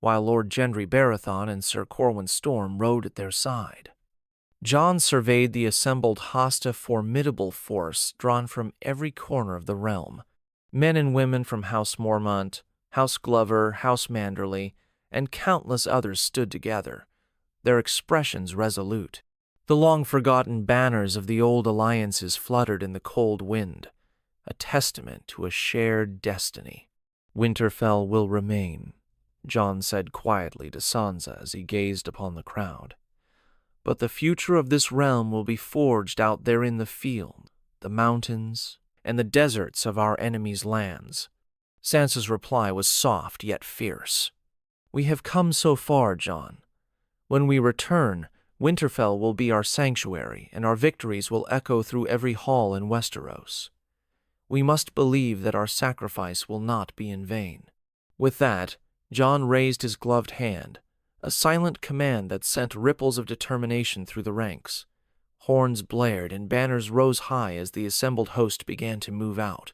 while Lord Gendry Baratheon and Sir Corwyn Storm rode at their side. Jon surveyed the assembled host, a formidable force drawn from every corner of the realm. Men and women from House Mormont, House Glover, House Manderley, and countless others stood together, their expressions resolute. The long-forgotten banners of the old alliances fluttered in the cold wind, a testament to a shared destiny. "Winterfell will remain," Jon said quietly to Sansa as he gazed upon the crowd. "But the future of this realm will be forged out there in the field, the mountains, and the deserts of our enemies' lands." Sansa's reply was soft yet fierce. "We have come so far, Jon. When we return, Winterfell will be our sanctuary, and our victories will echo through every hall in Westeros. We must believe that our sacrifice will not be in vain." With that, Jon raised his gloved hand, a silent command that sent ripples of determination through the ranks. Horns blared and banners rose high as the assembled host began to move out.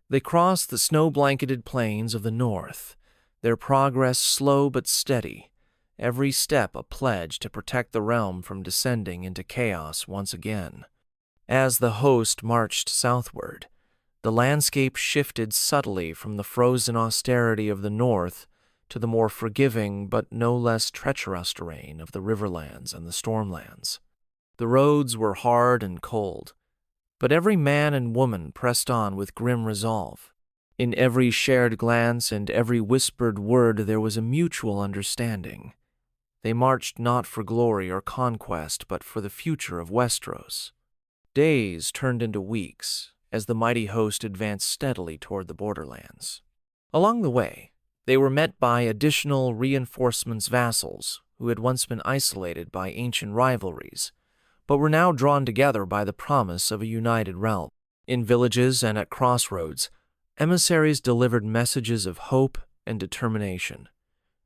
They crossed the snow-blanketed plains of the north, their progress slow but steady, every step a pledge to protect the realm from descending into chaos once again. As the host marched southward, the landscape shifted subtly from the frozen austerity of the north to the more forgiving but no less treacherous terrain of the Riverlands and the Stormlands. The roads were hard and cold, but every man and woman pressed on with grim resolve. In every shared glance and every whispered word there was a mutual understanding. They marched not for glory or conquest, but for the future of Westeros. Days turned into weeks as the mighty host advanced steadily toward the borderlands. Along the way, they were met by additional reinforcements, vassals who had once been isolated by ancient rivalries, but were now drawn together by the promise of a united realm. In villages and at crossroads, emissaries delivered messages of hope and determination.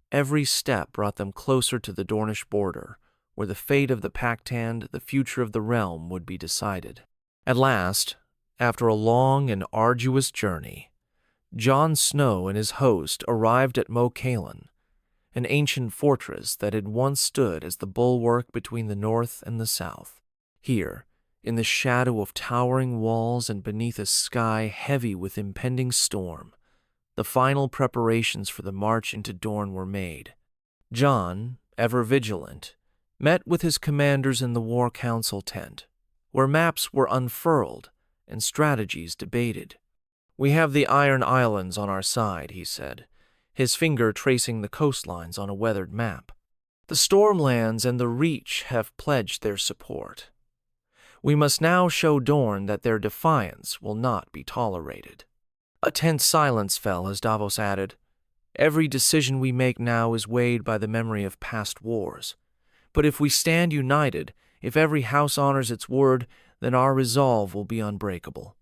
Every step brought them closer to the Dornish border, where the fate of the pact and the future of the realm would be decided. At last, after a long and arduous journey, Jon Snow and his host arrived at Mo Caelan, an ancient fortress that had once stood as the bulwark between the north and the south. Here, in the shadow of towering walls and beneath a sky heavy with impending storm, the final preparations for the march into Dorne were made. Jon, ever vigilant, met with his commanders in the War Council tent, where maps were unfurled and strategies debated. "We have the Iron Islands on our side," he said, his finger tracing the coastlines on a weathered map. "The Stormlands and the Reach have pledged their support. We must now show Dorne that their defiance will not be tolerated." A tense silence fell as Davos added, "Every decision we make now is weighed by the memory of past wars. But if we stand united, if every house honors its word, then our resolve will be unbreakable."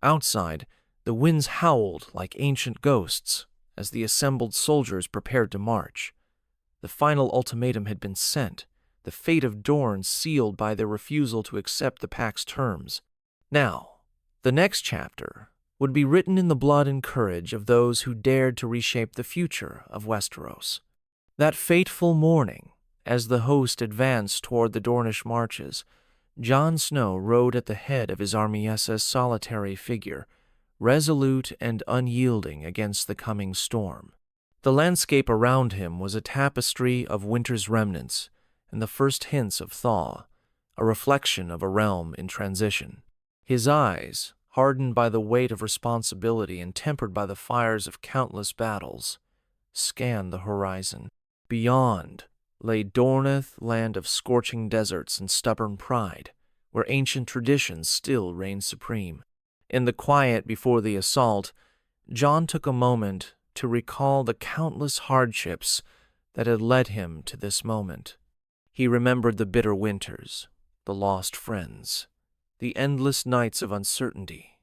Outside, the winds howled like ancient ghosts as the assembled soldiers prepared to march. The final ultimatum had been sent, the fate of Dorne sealed by their refusal to accept the pact's terms. Now, the next chapter would be written in the blood and courage of those who dared to reshape the future of Westeros. That fateful morning, as the host advanced toward the Dornish marches, Jon Snow rode at the head of his army as a solitary figure, resolute and unyielding against the coming storm. The landscape around him was a tapestry of winter's remnants and the first hints of thaw, a reflection of a realm in transition. His eyes, hardened by the weight of responsibility and tempered by the fires of countless battles, scanned the horizon. Beyond lay Dorneth, land of scorching deserts and stubborn pride, where ancient traditions still reigned supreme. In the quiet before the assault, Jon took a moment to recall the countless hardships that had led him to this moment. He remembered the bitter winters, the lost friends, the endless nights of uncertainty,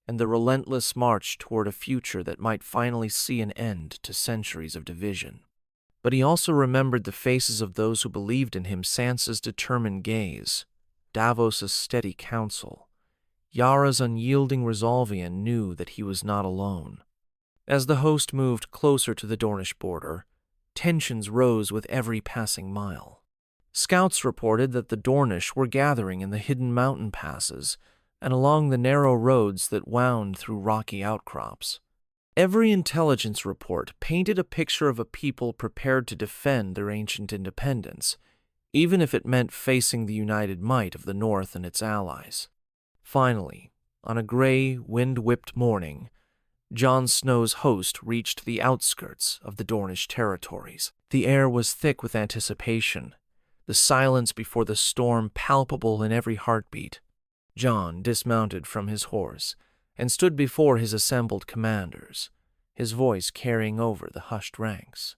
and the relentless march toward a future that might finally see an end to centuries of division. But he also remembered the faces of those who believed in him, Sansa's determined gaze, Davos's steady counsel, Yara's unyielding resolve, and knew that he was not alone. As the host moved closer to the Dornish border, tensions rose with every passing mile. Scouts reported that the Dornish were gathering in the hidden mountain passes and along the narrow roads that wound through rocky outcrops. Every intelligence report painted a picture of a people prepared to defend their ancient independence, even if it meant facing the united might of the North and its allies. Finally, on a gray, wind-whipped morning, Jon Snow's host reached the outskirts of the Dornish territories. The air was thick with anticipation, the silence before the storm palpable in every heartbeat. Jon dismounted from his horse and stood before his assembled commanders, his voice carrying over the hushed ranks.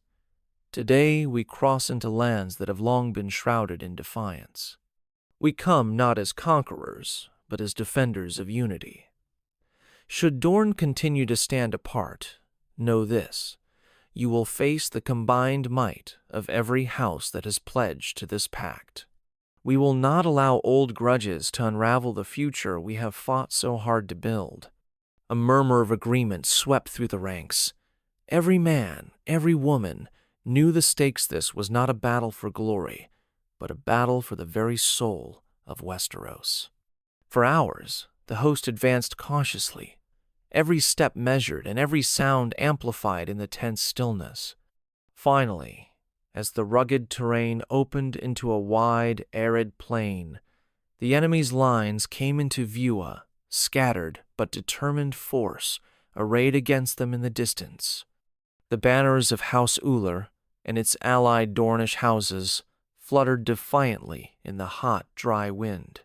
Today we cross into lands that have long been shrouded in defiance. We come not as conquerors, but as defenders of unity. Should Dorne continue to stand apart, know this: you will face the combined might of every house that has pledged to this pact. We will not allow old grudges to unravel the future we have fought so hard to build. A murmur of agreement swept through the ranks. Every man, every woman, knew the stakes. This was not a battle for glory, but a battle for the very soul of Westeros. For hours, the host advanced cautiously, every step measured and every sound amplified in the tense stillness. Finally, as the rugged terrain opened into a wide, arid plain, the enemy's lines came into view, a scattered but determined force arrayed against them in the distance. The banners of House Uller and its allied Dornish houses fluttered defiantly in the hot, dry wind.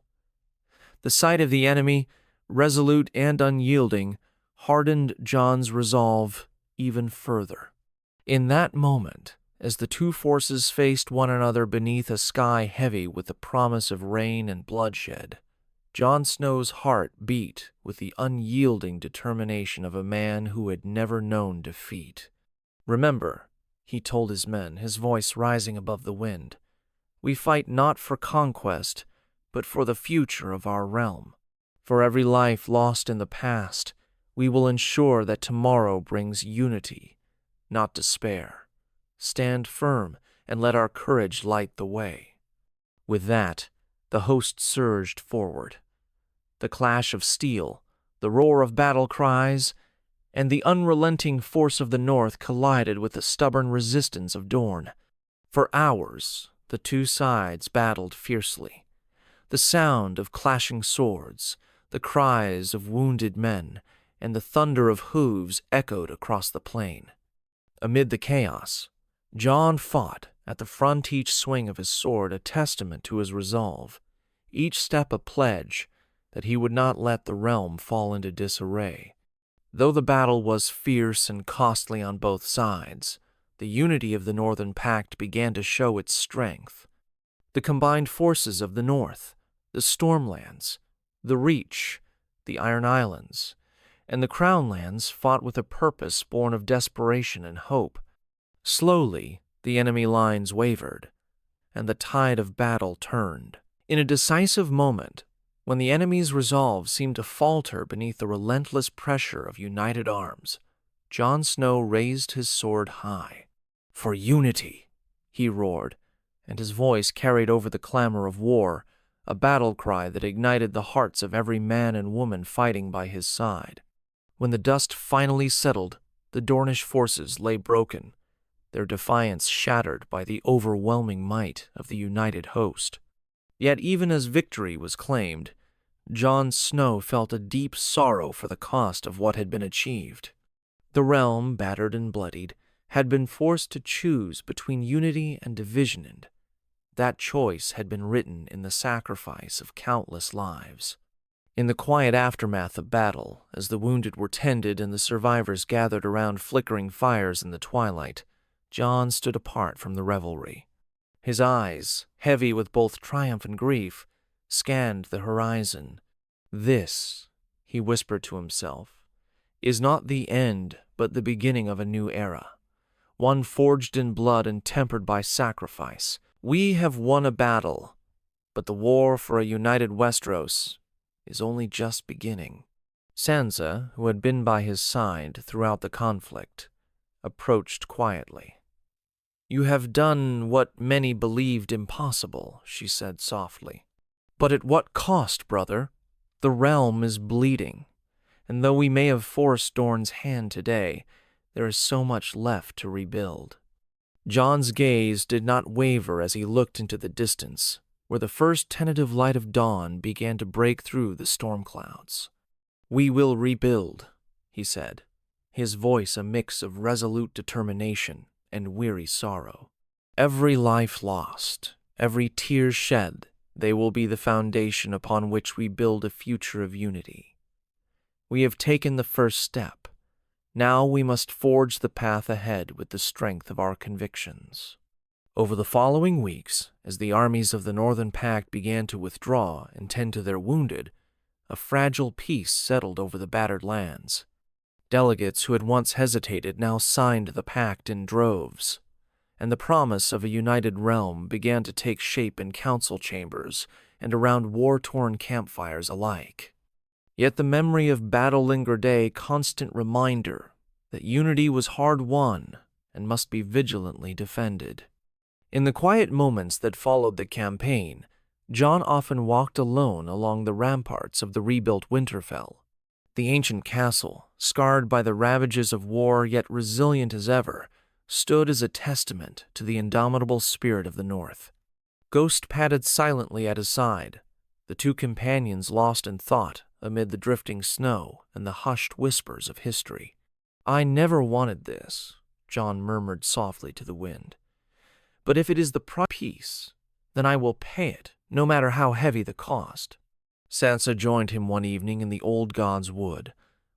The sight of the enemy, resolute and unyielding, hardened Jon's resolve even further. In that moment, as the two forces faced one another beneath a sky heavy with the promise of rain and bloodshed, Jon Snow's heart beat with the unyielding determination of a man who had never known defeat. "Remember," he told his men, his voice rising above the wind, "we fight not for conquest, but for the future of our realm. For every life lost in the past, we will ensure that tomorrow brings unity, not despair. Stand firm and let our courage light the way." With that, the host surged forward. The clash of steel, the roar of battle cries, and the unrelenting force of the North collided with the stubborn resistance of Dorne. For hours, the two sides battled fiercely. The sound of clashing swords, the cries of wounded men, and the thunder of hooves echoed across the plain. Amid the chaos, Jon fought at the front, each swing of his sword a testament to his resolve, each step a pledge that he would not let the realm fall into disarray. Though the battle was fierce and costly on both sides, the unity of the Northern Pact began to show its strength. The combined forces of the North, the Stormlands, the Reach, the Iron Islands, and the Crownlands fought with a purpose born of desperation and hope. Slowly, the enemy lines wavered, and the tide of battle turned. In a decisive moment, when the enemy's resolve seemed to falter beneath the relentless pressure of united arms, Jon Snow raised his sword high. "For unity," he roared, and his voice carried over the clamor of war, a battle cry that ignited the hearts of every man and woman fighting by his side. When the dust finally settled, the Dornish forces lay broken, their defiance shattered by the overwhelming might of the united host. Yet even as victory was claimed, Jon Snow felt a deep sorrow for the cost of what had been achieved. The realm, battered and bloodied, had been forced to choose between unity and division, and that choice had been written in the sacrifice of countless lives. In the quiet aftermath of battle, as the wounded were tended and the survivors gathered around flickering fires in the twilight, Jon stood apart from the revelry. His eyes, heavy with both triumph and grief, scanned the horizon. "This," he whispered to himself, "is not the end but the beginning of a new era, one forged in blood and tempered by sacrifice. We have won a battle, but the war for a united Westeros is only just beginning." Sansa, who had been by his side throughout the conflict, approached quietly. "You have done what many believed impossible," she said softly. "But at what cost, brother? The realm is bleeding, and though we may have forced Dorne's hand today, there is so much left to rebuild." Jon's gaze did not waver as he looked into the distance, where the first tentative light of dawn began to break through the storm clouds. "We will rebuild," he said, his voice a mix of resolute determination and weary sorrow. "Every life lost, every tear shed, they will be the foundation upon which we build a future of unity. We have taken the first step. Now we must forge the path ahead with the strength of our convictions." Over the following weeks, as the armies of the Northern Pact began to withdraw and tend to their wounded, a fragile peace settled over the battered lands. Delegates who had once hesitated now signed the pact in droves, and the promise of a united realm began to take shape in council chambers and around war-torn campfires alike. Yet the memory of battle lingered, a constant reminder that unity was hard won and must be vigilantly defended. In the quiet moments that followed the campaign, Jon often walked alone along the ramparts of the rebuilt Winterfell. The ancient castle, scarred by the ravages of war yet resilient as ever, stood as a testament to the indomitable spirit of the North. Ghost padded silently at his side, the two companions lost in thought amid the drifting snow and the hushed whispers of history. "I never wanted this," Jon murmured softly to the wind. "But if it is the price of peace, then I will pay it, no matter how heavy the cost." Sansa joined him one evening in the old god's wood,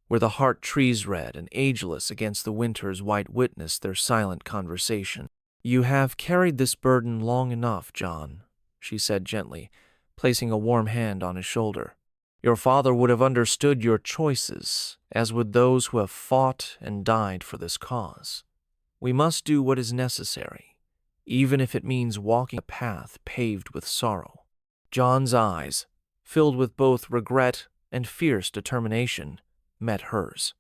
where the heart trees red and ageless against the winter's white witnessed their silent conversation. "You have carried this burden long enough, Jon," she said gently, placing a warm hand on his shoulder. "Your father would have understood your choices, as would those who have fought and died for this cause. We must do what is necessary, even if it means walking a path paved with sorrow." Jon's eyes, filled with both regret and fierce determination, met hers.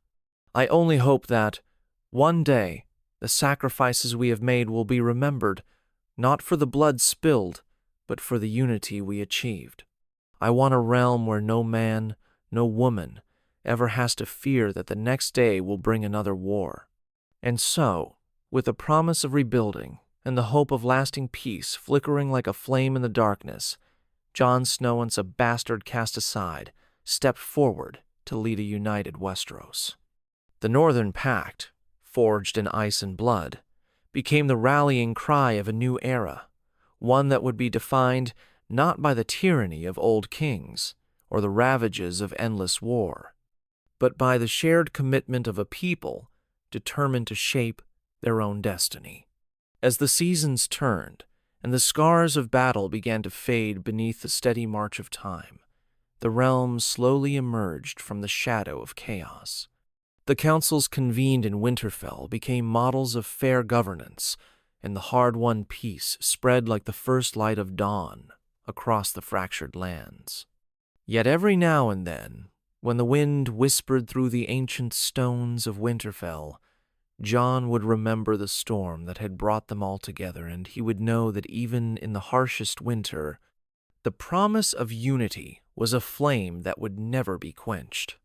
"I only hope that, one day, the sacrifices we have made will be remembered, not for the blood spilled, but for the unity we achieved. I want a realm where no man, no woman, ever has to fear that the next day will bring another war." And so, with the promise of rebuilding and the hope of lasting peace flickering like a flame in the darkness, Jon Snow and a bastard cast aside, stepped forward to lead a united Westeros. The Northern Pact, forged in ice and blood, became the rallying cry of a new era, one that would be defined not by the tyranny of old kings or the ravages of endless war, but by the shared commitment of a people determined to shape their own destiny. As the seasons turned and the scars of battle began to fade beneath the steady march of time, the realm slowly emerged from the shadow of chaos. The councils convened in Winterfell became models of fair governance, and the hard-won peace spread like the first light of dawn across the fractured lands. Yet every now and then, when the wind whispered through the ancient stones of Winterfell, Jon would remember the storm that had brought them all together, and he would know that even in the harshest winter, the promise of unity was a flame that would never be quenched.